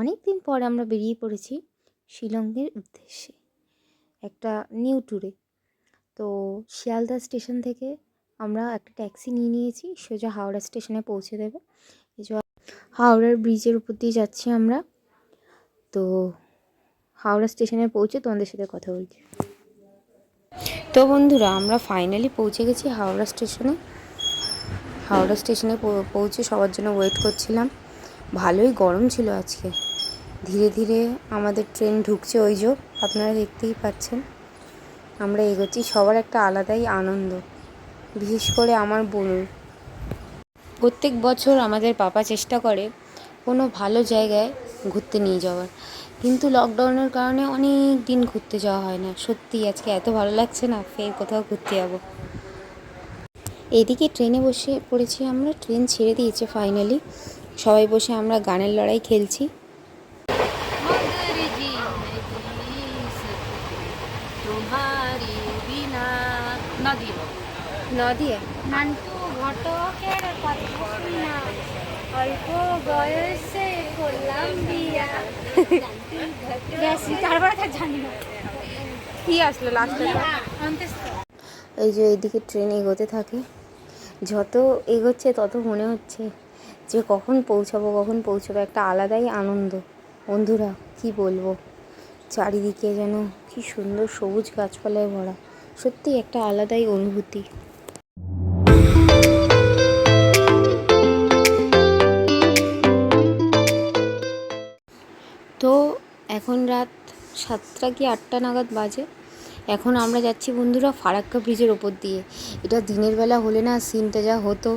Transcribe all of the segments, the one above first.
অনেক দিন পর আমরা বেরিয়ে পড়েছি শিলংয়ের উদ্দেশ্যে একটা নিউ ট্যুরে। তো শিয়ালদা স্টেশন থেকে আমরা একটা ট্যাক্সি নিয়েছি, সোজা হাওড়া স্টেশনে পৌঁছে দেবে। এই যে হাওড়ার ব্রিজের উপর দিয়ে যাচ্ছি আমরা। তো হাওড়া স্টেশনে পৌঁছে তোমাদের সাথে কথা বলছি। তো বন্ধুরা, আমরা ফাইনালি পৌঁছে গেছি হাওড়া স্টেশনে। হাওড়া স্টেশনে পৌঁছে সবার জন্য ওয়েট করছিলাম। ভালোই গরম ছিল আজকে। ধীরে ধীরে আমাদের ট্রেন ঢুকছে, ওই যে আপনারা দেখতেই পাচ্ছেন। আমরা এগোচ্ছি, সবার একটা আলাদাই আনন্দ, বিশেষ করে আমার বোনের। প্রত্যেক বছর আমাদের পাপা চেষ্টা করে কোনো ভালো জায়গায় ঘুরতে নিয়ে যাওয়ার, কিন্তু লকডাউনের কারণে অনেক দিন ঘুরতে যাওয়া হয় না। সত্যি আজকে এত ভালো লাগছে না, ফের কোথাও ঘুরতে যাবো। এদিকে ট্রেনে বসে পড়েছি আমরা, ট্রেন ছেড়ে দিয়েছে ফাইনালি। সবাই বসে আমরা গানের লড়াই খেলছি। নদিয়া নান্টু ঘটকের কথা শুনা, অল্প বয়সে করলাম বিয়া। তারপরে তার জানি না কি আসলো লাস্টে। এই যে এইদিকে ট্রেন এগোতে থাকে, যত এগোচ্ছে তত মনে হচ্ছে যে কখন পৌঁছাবো। একটা আলাদাই আনন্দ বন্ধুরা, কি বলবো। চারিদিকে যেন কি সুন্দর সবুজ গাছপালায় ভরা, সত্যি একটা আলাদাই অনুভূতি। তো এখন রাত 7টা কি 8টা নাগাদ বাজে। এখন আমরা যাচ্ছি বন্ধুরা ফারাক্কা ব্রিজের ওপর দিয়ে। এটা দিনের বেলা হলে না সিনটা যা হতো,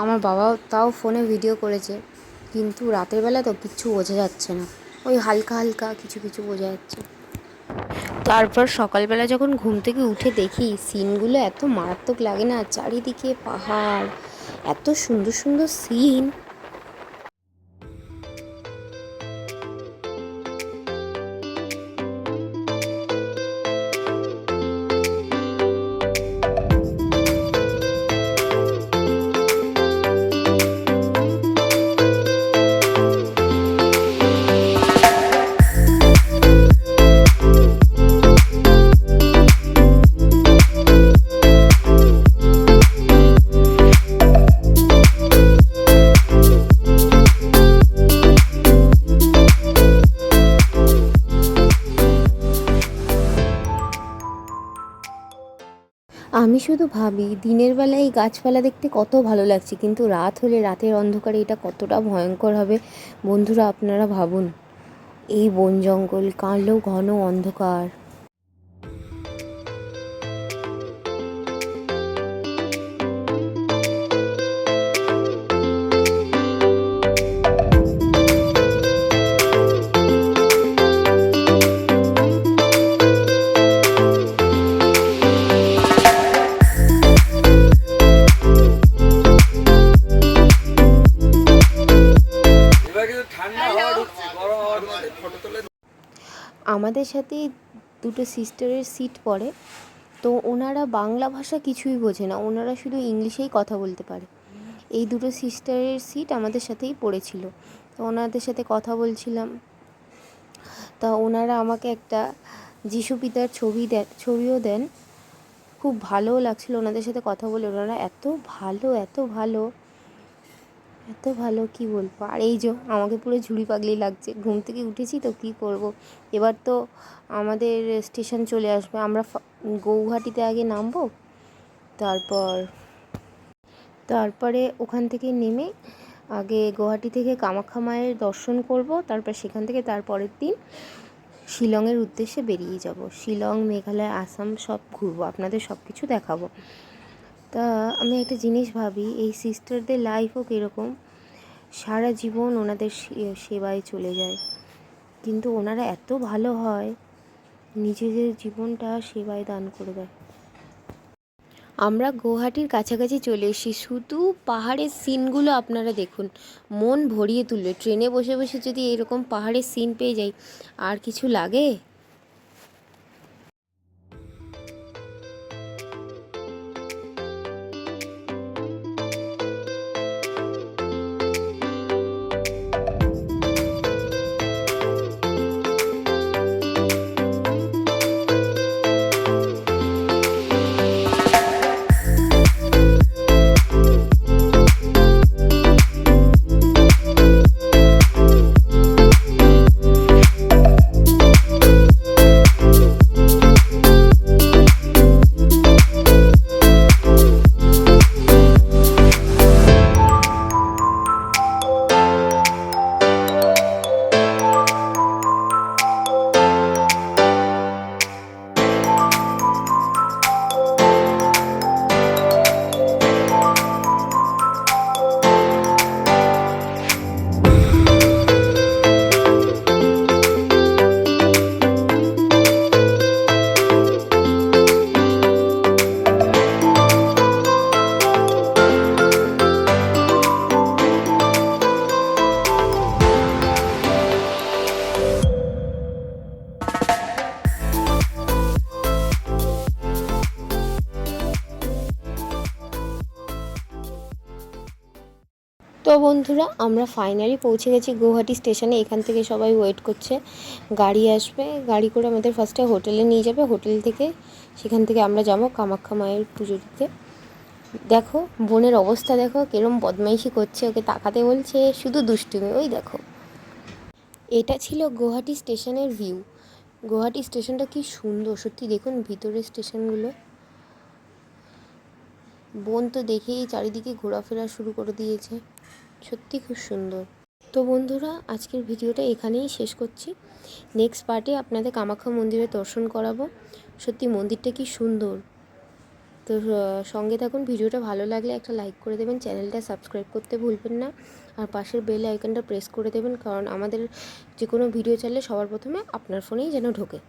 আমার বাবা তাও ফোনে ভিডিও করেছে, কিন্তু রাতের বেলা তো কিচ্ছু বোঝা যাচ্ছে না, ওই হালকা হালকা কিছু কিছু বোঝা যাচ্ছে। তারপর সকালবেলা যখন ঘুম থেকে উঠে দেখি সিনগুলো এত মারাত্মক লাগে না, চারিদিকে পাহাড়, এত সুন্দর সুন্দর সিন। আমি শুধু ভাবি দিনের বেলায় এই গাছপালা দেখতে কত ভালো লাগছে, কিন্তু রাত হলে রাতের অন্ধকারে এটা কতটা ভয়ঙ্কর হবে বন্ধুরা, আপনারা ভাবুন। এই বন জঙ্গল, কালো ঘন অন্ধকার। আমাদের সাথে দুটো সিস্টারের সিট পড়ে, তো ওনারা বাংলা ভাষা কিছুই বোঝে না, ওনারা শুধু ইংলিশেই কথা বলতে পারে। এই দুটো সিস্টারের সিট আমাদের সাথেই পড়েছিল, তো ওনাদের সাথে কথা বলছিলাম। তা ওনারা আমাকে একটা যিশু পিতার ছবিও দেন, খুব ভালোও লাগছিল ওনাদের সাথে কথা বলে। ওনারা এত ভালো কি বলবো। আর এই যে আমাকে পুরো ঝুড়ি পাগলি লাগছে, ঘুম থেকে উঠেছি তো কি করব। এবার তো আমাদের স্টেশন চলে আসবে, আমরা গৌহাটিতে আগে নামবো, তারপরে ওখান থেকে নেমে আগে গুয়াহাটি থেকে কামাখ্যা মায়ের দর্শন করব, তারপর সেখান থেকে তারপরের দিন শিলংয়ের উদ্দেশ্যে বেরিয়ে যাব। শিলং, মেঘালয়, আসাম সব ঘুরবো, আপনাদের সব কিছু দেখাবো। তা আমি একটা জিনিস ভাবি, এই সিস্টারদের লাইফও কীরকম, সারা জীবন ওনাদের সেবায় চলে যায়, কিন্তু ওনারা এত ভালো হয়, নিজেদের জীবনটা সেবায় দান করে দেয়। আমরা গুয়াহাটির কাছাকাছি চলে এসেছি, শুধু পাহাড়ের সিনগুলো আপনারা দেখুন, মন ভরিয়ে তুলবে। ট্রেনে বসে বসে যদি এরকম পাহাড়ের সিন পেয়ে যাই, আর কিছু লাগে। তো বন্ধুরা আমরা ফাইনালি পৌঁছে গেছি গৌহাটি স্টেশনে। এখান থেকে সবাই ওয়েট করছে, গাড়ি আসবে, গাড়ি করে আমাদের ফার্স্টে হোটেলে নিয়ে যাবে। হোটেল থেকে সেখান থেকে আমরা যাবো কামাখ্যা মায়ের পুজো দিতে। দেখো বোনের অবস্থা, দেখো কিরম বদমাইশি করছে, ওকে তাকাতে বলছে, শুধু দুষ্টুমি। ওই দেখো, এটা ছিল গৌহাটি স্টেশনের ভিউ। গৌহাটি স্টেশনটা কি সুন্দর সত্যি, দেখুন ভিতরের স্টেশনগুলো। বোন তো দেখেই চারিদিকে ঘোরাফেরা শুরু করে দিয়েছে, সত্যি খুব সুন্দর। তো বন্ধুরা আজকের ভিডিওটা এখানেই শেষ করছি। নেক্সট পার্টে আপনাদের কামাখ্যা মন্দিরে দর্শন করাবো। সত্যি মন্দিরটা কি সুন্দর। তো সঙ্গে থাকুন, ভিডিওটা ভালো লাগলে একটা লাইক করে দেবেন, চ্যানেলটা সাবস্ক্রাইব করতে ভুলবেন না, আর পাশের বেল আইকনটা প্রেস করে দেবেন, কারণ আমাদের যে কোনো ভিডিও চাইলে সবার প্রথমে আপনার ফোনেই যেন ঢোকে।